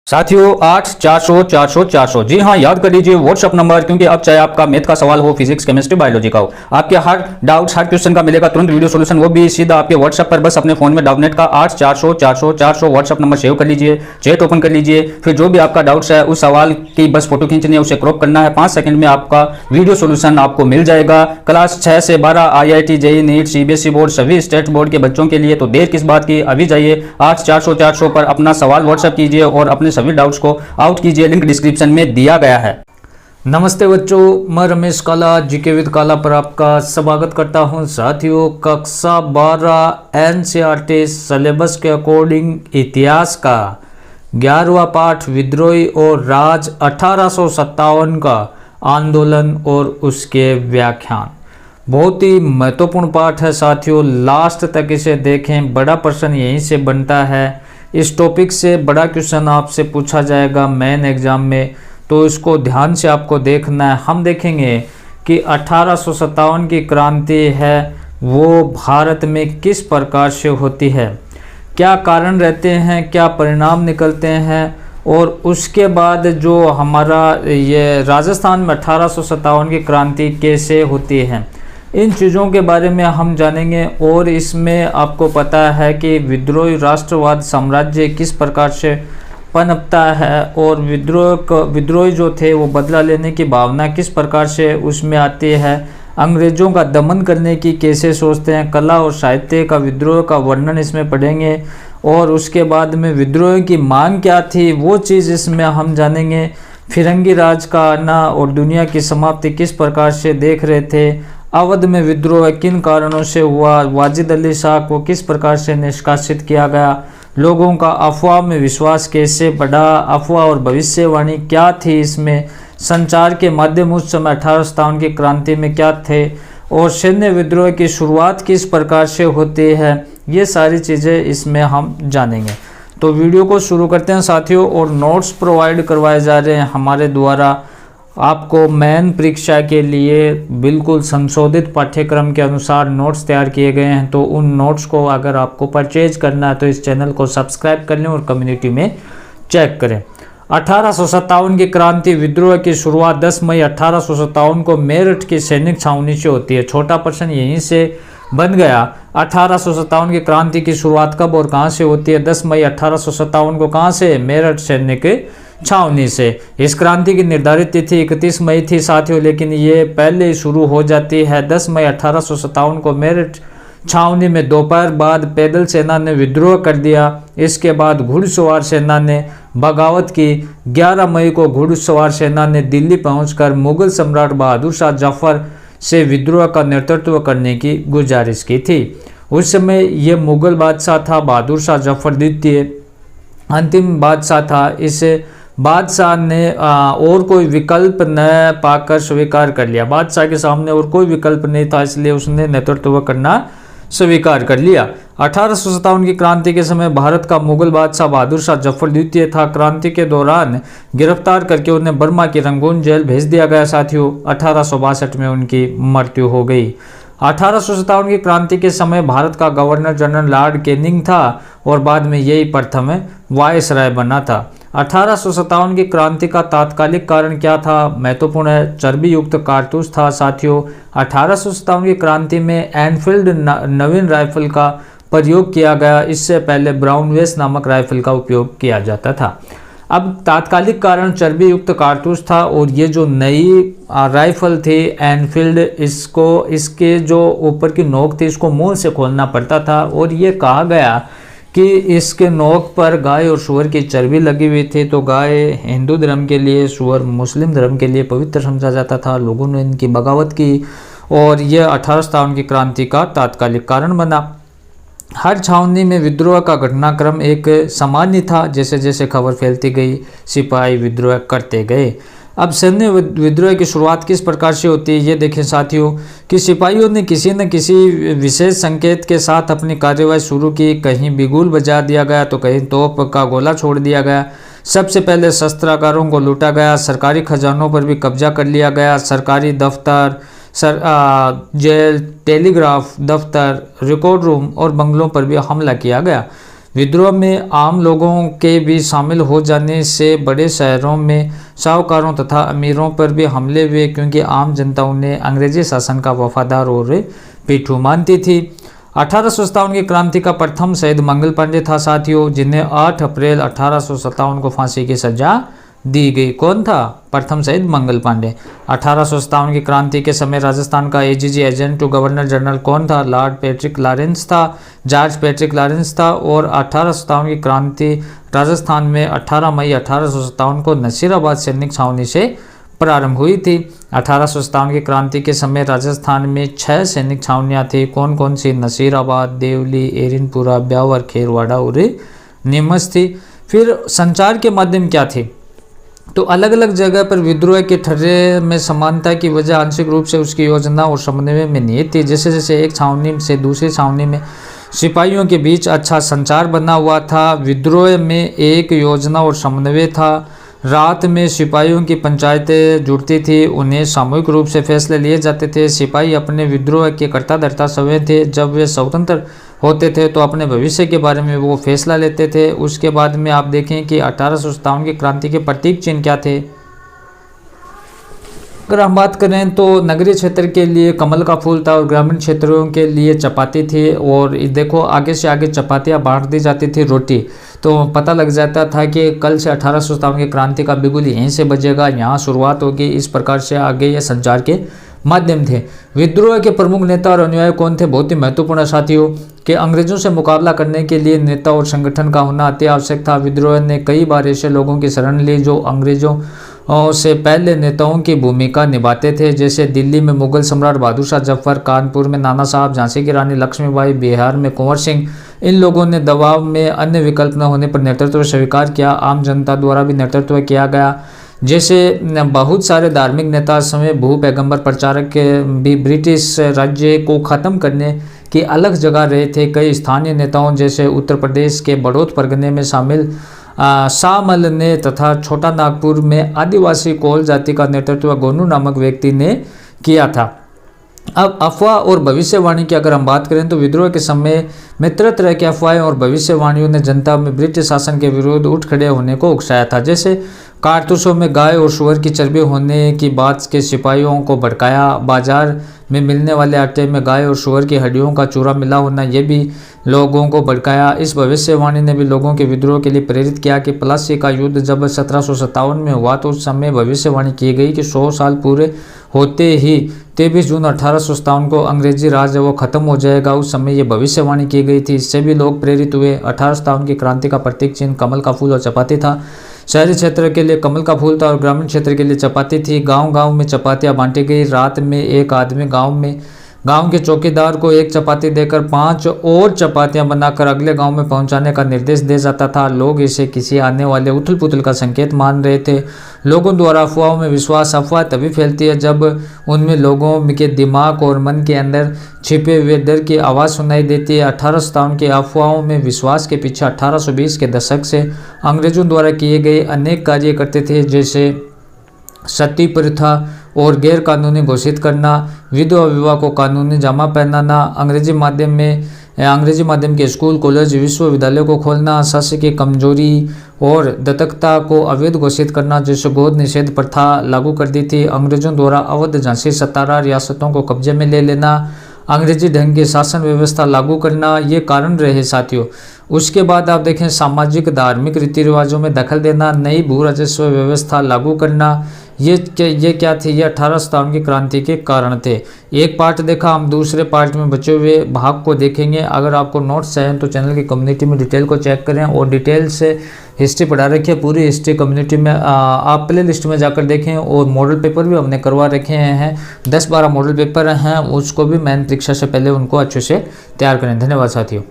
साथियों 8 400 400 400 जी हाँ, याद कर लीजिए व्हाट्सअप नंबर, क्योंकि अब चाहे आपका मैथ का सवाल हो, फिजिक्स, केमिस्ट्री, बायोलॉजी का हो, आपके हर डाउट्स, हर क्वेश्चन का मिलेगा तुरंत वीडियो सॉल्यूशन, वो भी सीधा आपके व्हाट्सअप पर। बस अपने फोन में डाउटनेट का 8 400 400 400 व्हाट्सअप नंबर सेव कर लीजिए, चैट ओपन कर लीजिए, फिर जो भी आपका डाउट्स है उस सवाल की बस फोटो खींचनी है, उसे क्रॉप करना है, 5 सेकंड में आपका वीडियो सॉल्यूशन आपको मिल जाएगा। क्लास 6 से 12 IIT, JEE, NEET, CBSE board, सभी स्टेट बोर्ड के बच्चों के लिए, तो देर किस बात की, अभी जाइए 8 400 400 पर अपना सवाल व्हाट्सअप कीजिए और अपने सभी डाउट्स को आउट कीजिए, लिंक डिस्क्रिप्शन में दिया गया है। नमस्ते बच्चों, मैं रमेश काला जीके विद काला पर आपका स्वागत करता हूं। साथियों, कक्षा 12 NCERT सिलेबस के अकॉर्डिंग इतिहास का 11वां पाठ विद्रोही और राज 1857 का आंदोलन और उसके व्याख्यान बहुत ही महत्वपूर्ण पाठ है। साथियों, लास्ट तक इसे देखें, बड़ा प्रश्न यहीं से बनता है। इस टॉपिक से बड़ा क्वेश्चन आपसे पूछा जाएगा मेन एग्जाम में, तो इसको ध्यान से आपको देखना है। हम देखेंगे कि 1857 की क्रांति है वो भारत में किस प्रकार से होती है, क्या कारण रहते हैं, क्या परिणाम निकलते हैं, और उसके बाद जो हमारा ये राजस्थान में 1857 की क्रांति कैसे होती है, इन चीज़ों के बारे में हम जानेंगे। और इसमें आपको पता है कि विद्रोही राष्ट्रवाद साम्राज्य किस प्रकार से पनपता है और विद्रोही जो थे वो बदला लेने की भावना किस प्रकार से उसमें आती है, अंग्रेज़ों का दमन करने की कैसे सोचते हैं, कला और साहित्य का विद्रोह का वर्णन इसमें पढ़ेंगे। और उसके बाद में विद्रोह की मांग क्या थी वो चीज़ इसमें हम जानेंगे। फिरंगी राज का आना और दुनिया की समाप्ति किस प्रकार से देख रहे थे, अवध में विद्रोह किन कारणों से हुआ, वाजिद अली शाह को किस प्रकार से निष्कासित किया गया, लोगों का अफवाह में विश्वास कैसे बढ़ा, अफवाह और भविष्यवाणी क्या थी, इसमें संचार के माध्यम उस समय 1857 की क्रांति में क्या थे, और सैन्य विद्रोह की शुरुआत किस प्रकार से होती है, ये सारी चीज़ें इसमें हम जानेंगे। तो वीडियो को शुरू करते हैं साथियों। और नोट्स प्रोवाइड करवाए जा रहे हैं हमारे द्वारा आपको मेन परीक्षा के लिए, बिल्कुल संशोधित पाठ्यक्रम के अनुसार नोट्स तैयार किए गए हैं। तो उन नोट्स को अगर आपको परचेज करना है तो इस चैनल को सब्सक्राइब कर लें और कम्युनिटी में चेक करें। 1857 की क्रांति विद्रोह की शुरुआत 10 मई 1857 को मेरठ की सैनिक छावनी से होती है। छोटा प्रश्न यहीं से बन गया, 1857 की क्रांति की शुरुआत कब और कहां से होती है? 10 मई 1857 को। कहां से? मेरठ सैनिक छावनी से। इस क्रांति की निर्धारित तिथि 31 मई थी साथियों, लेकिन ये पहले शुरू हो जाती है। 10 मई 1857 को मेरठ छावनी में दोपहर बाद पैदल सेना ने विद्रोह कर दिया। इसके बाद घुड़सवार सेना ने बगावत की। 11 मई को घुड़सवार सेना ने दिल्ली पहुंचकर मुगल सम्राट बहादुर शाह जफर से विद्रोह का नेतृत्व करने की गुजारिश की थी। उस समय ये मुगल बादशाह था बहादुर शाह जफर द्वितीय, अंतिम बादशाह था। इस बादशाह ने और कोई विकल्प न पाकर स्वीकार कर लिया। बादशाह के सामने और कोई विकल्प नहीं था, इसलिए उसने नेतृत्व करना स्वीकार कर लिया। 1857 की क्रांति के समय भारत का मुगल बादशाह बहादुर शाह जफर द्वितीय था। क्रांति के दौरान गिरफ्तार करके उन्हें बर्मा की रंगून जेल भेज दिया गया साथियों। 1862 में उनकी मृत्यु हो गई। 1857 की क्रांति के समय भारत का गवर्नर जनरल लॉर्ड कैनिंग था और बाद में यही प्रथम वायसराय बना था। 1857 की क्रांति का तात्कालिक कारण क्या था? महत्वपूर्ण है, चर्बी युक्त कारतूस था साथियों। 1857 की क्रांति में एनफील्ड नवीन राइफल का प्रयोग किया गया। इससे पहले ब्राउन वेस नामक राइफल का उपयोग किया जाता था। अब तात्कालिक कारण चर्बी युक्त कारतूस था, और ये जो नई राइफल थी एनफील्ड, इसके जो ऊपर की नोक थी इसको मुंह से खोलना पड़ता था, और ये कहा गया कि इसके नोक पर गाय और सूअर की चर्बी लगी हुई थी। तो गाय हिंदू धर्म के लिए, सूअर मुस्लिम धर्म के लिए पवित्र समझा जाता था। लोगों ने इनकी बगावत की और यह 1857 की क्रांति का तात्कालिक कारण बना। हर छावनी में विद्रोह का घटनाक्रम एक सामान्य था। जैसे जैसे खबर फैलती गई सिपाही विद्रोह करते गए। अब सैन्य विद्रोह की शुरुआत किस प्रकार से होती है ये देखें साथियों, कि सिपाहियों ने किसी न किसी विशेष संकेत के साथ अपनी कार्यवाही शुरू की। कहीं बिगुल बजा दिया गया तो कहीं तोप का गोला छोड़ दिया गया। सबसे पहले शस्त्रागारों को लूटा गया, सरकारी खजानों पर भी कब्जा कर लिया गया। सरकारी दफ्तर, जेल, टेलीग्राफ दफ्तर, रिकॉर्ड रूम और बंगलों पर भी हमला किया गया। विद्रोह में आम लोगों के भी शामिल हो जाने से बड़े शहरों में साहूकारों तथा अमीरों पर भी हमले हुए, क्योंकि आम जनता उन्हें अंग्रेजी शासन का वफादार और पिट्ठू मानती थी। 1857 की क्रांति का प्रथम शहीद मंगल पांडे था साथियों, जिन्हें 8 अप्रैल 1857 को फांसी की सजा दी गई। कौन था प्रथम शहीद? मंगल पांडे। 1857 की क्रांति के समय राजस्थान का AGG agent to governor general कौन था? लॉर्ड पैट्रिक लॉरेंस था, जॉर्ज पैट्रिक लॉरेंस था। और 1857 की क्रांति राजस्थान में 18 मई 1857 को नसीराबाद सैनिक छावनी से प्रारंभ हुई थी। 1857 की क्रांति के समय राजस्थान में 6 सैनिक छावनियाँ थी। कौन कौन सी? नसीराबाद, देवली, एरिनपुरा, ब्यावर, खेरवाड़ा और नीमच थी। फिर संचार के माध्यम क्या थे? तो अलग अलग जगह पर विद्रोह के ठर्रे में समानता की वजह आंशिक रूप से उसकी योजना और समन्वय में निहित थी। जैसे जैसे एक छावनी से दूसरी छावनी में सिपाहियों के बीच अच्छा संचार बना हुआ था। विद्रोह में एक योजना और समन्वय था। रात में सिपाहियों की पंचायतें जुड़ती थी, उन्हें सामूहिक रूप से फैसले लिए जाते थे। सिपाही अपने विद्रोह के कर्ता धर्ता सभी थे। जब वे स्वतंत्र होते थे तो अपने भविष्य के बारे में वो फैसला लेते थे। उसके बाद में आप देखें कि 1857 की क्रांति के प्रतीक चिन्ह क्या थे। अगर हम बात करें तो नगरीय क्षेत्र के लिए कमल का फूल था और ग्रामीण क्षेत्रों के लिए चपाती थी। और देखो आगे से आगे चपातियाँ बांट दी जाती थी, रोटी, तो पता लग जाता था कि कल से 1857 की क्रांति का बिगुल यहीं से बजेगा, यहाँ शुरुआत होगी। इस प्रकार से आगे ये संचार के माध्यम थे। विद्रोह के प्रमुख नेता और अनुयायी कौन थे? बहुत ही महत्वपूर्ण साथियों कि अंग्रेजों से मुकाबला करने के लिए नेता और संगठन का होना अति आवश्यक था। विद्रोह ने कई बार ऐसे लोगों की शरण ली जो अंग्रेजों से पहले नेताओं की भूमिका निभाते थे। जैसे दिल्ली में मुगल सम्राट बहादुर शाह जफर, कानपुर में नाना साहब, झांसी की रानी लक्ष्मीबाई, बिहार में कुंवर सिंह। इन लोगों ने दबाव में अन्य विकल्प न होने पर नेतृत्व स्वीकार किया। आम जनता द्वारा भी नेतृत्व किया गया। जैसे बहुत सारे धार्मिक नेता समय भू पैगंबर प्रचारक के भी ब्रिटिश राज्य को ख़त्म करने की अलग जगह रहे थे। कई स्थानीय नेताओं जैसे उत्तर प्रदेश के बड़ौत परगने में शामिल शाहमल ने तथा छोटा नागपुर में आदिवासी कोल जाति का नेतृत्व गोनू नामक व्यक्ति ने किया था। अब अफवाह और भविष्यवाणी की अगर हम बात करें तो विद्रोह के समय में तरह तरह की अफवाहें और भविष्यवाणियों ने जनता में ब्रिटिश शासन के विरुद्ध उठ खड़े होने को उकसाया था। जैसे कारतूसों में गाय और सुअर की चर्बी होने की बात के सिपाहियों को भड़काया। बाजार में मिलने वाले आटे में गाय और सुअर की हड्डियों का चूरा मिला होना, ये भी लोगों को भड़काया। इस भविष्यवाणी ने भी लोगों के विद्रोह के लिए प्रेरित किया कि प्लासी का युद्ध जब 1757 में हुआ तो उस समय भविष्यवाणी की गई कि 100 साल पूरे होते ही 23 जून 1857 को अंग्रेजी राज वो खत्म हो जाएगा। उस समय ये भविष्यवाणी की गई थी। इससे भी लोग प्रेरित हुए। 1857 की क्रांति का प्रतीक चिन्ह कमल का फूल और चपाती था। शहरी क्षेत्र के लिए कमल का फूल था और ग्रामीण क्षेत्र के लिए चपाती थी। गांव-गांव में चपातियां बांटी गई। रात में एक आदमी गांव के चौकीदार को एक चपाती देकर 5 और चपातियां बनाकर अगले गांव में पहुंचाने का निर्देश दे जाता था। लोग इसे किसी आने वाले उथल पुथल का संकेत मान रहे थे। लोगों द्वारा अफवाहों में विश्वास। अफवाह तभी फैलती है जब उनमें लोगों के दिमाग और मन के अंदर छिपे हुए डर की आवाज़ सुनाई देती है। 1857 की अफवाहों में विश्वास के पीछे 1820 के दशक से अंग्रेजों द्वारा किए गए अनेक कार्य करते थे, जैसे सती प्रथा और गैर कानूनी घोषित करना, विधवा विवाह को कानूनी जामा पहनाना, अंग्रेजी माध्यम के स्कूल, कॉलेज, विश्वविद्यालय को खोलना, शासकीय कमजोरी और दत्तकता को अवैध घोषित करना, जैसे गोद निषेध प्रथा लागू कर दी थी। अंग्रेजों द्वारा अवध, झांसी, सतारा रियासतों को कब्जे में ले लेना, अंग्रेजी ढंग की शासन व्यवस्था लागू करना, ये कारण रहे साथियों। उसके बाद आप देखें सामाजिक धार्मिक रीति रिवाजों में दखल देना, नई भू राजस्व व्यवस्था लागू करना, ये क्या थे? ये 1857 की क्रांति के कारण थे। एक पार्ट देखा, हम दूसरे पार्ट में बचे हुए भाग को देखेंगे। अगर आपको नोट्स चाहिए तो चैनल की कम्युनिटी में डिटेल को चेक करें और डिटेल से हिस्ट्री पढ़ा रखी है पूरी हिस्ट्री कम्युनिटी में। आप प्ले लिस्ट में जाकर देखें और मॉडल पेपर भी हमने करवा रखे हैं। 10-12 मॉडल पेपर हैं, उसको भी मेन परीक्षा से पहले उनको अच्छे से तैयार करें। धन्यवाद साथियों।